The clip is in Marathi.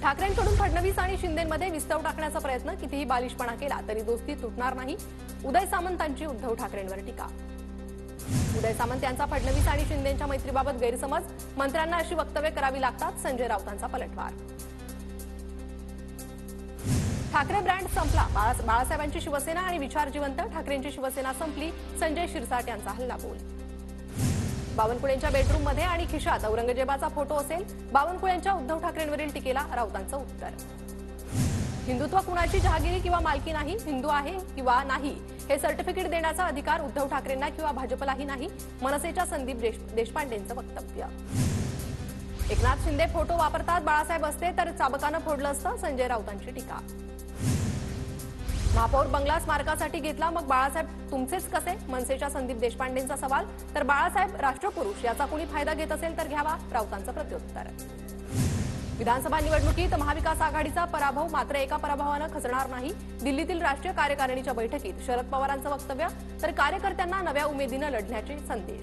ठाकरेंकडून फडणवीस आणि शिंदेमध्ये विस्तव टाकण्याचा प्रयत्न कितीही बालिशपणा केला तरी दोस्ती तुटणार नाही. उदय सामंतांची उद्धव ठाकरेंवर टीका. उदय सामंत यांचा फडणवीस आणि शिंदेच्या मैत्रीबाबत गैरसमज, मंत्र्यांना अशी वक्तव्य करावी लागतात. संजय राऊतांचा पलटवार. ठाकरे ब्रँड संपला, बाळासाहेबांची शिवसेना आणि विचार जिवंत, ठाकरेंची शिवसेना संपली. संजय शिरसाट यांचा हल्लाबोल. बावनकुळेंच्या बेडरूममध्ये आणि खिशात औरंगजेबाचा फोटो असेल, बावनकुळेंच्या उद्धव ठाकरेंवरील टीकेला राऊतांचं उत्तर. हिंदुत्व कुणाची जहागिरी किंवा मालकी नाही, हिंदू आहे किंवा नाही हे सर्टिफिकेट देण्याचा अधिकार उद्धव ठाकरेंना किंवा भाजपलाही नाही. मनसेच्या संदीप देशपांडेंचं वक्तव्य. एकनाथ शिंदे फोटो वापरतात, बाळासाहेब असते तर चाबकानं फोडलं असतं. संजय राऊतांची टीका. महापौर बंगला स्मारकासाठी घेतला, मग बाळासाहेब तुमचेच कसे? मनसेच्या संदीप देशपांडेंचा सवाल. तर बाळासाहेब राष्ट्रपुरुष, याचा कुणी फायदा घेत असेल तर घ्यावा. राऊतांचं प्रत्युत्तर. विधानसभा निवडणुकीत महाविकास आघाडीचा पराभव, मात्र एका पराभवानं खचणार नाही. दिल्लीतील राष्ट्रीय कार्यकारिणीच्या बैठकीत शरद पवारांचं वक्तव्य. तर कार्यकर्त्यांना नव्या उमेदीनं लढण्याचे संदेश.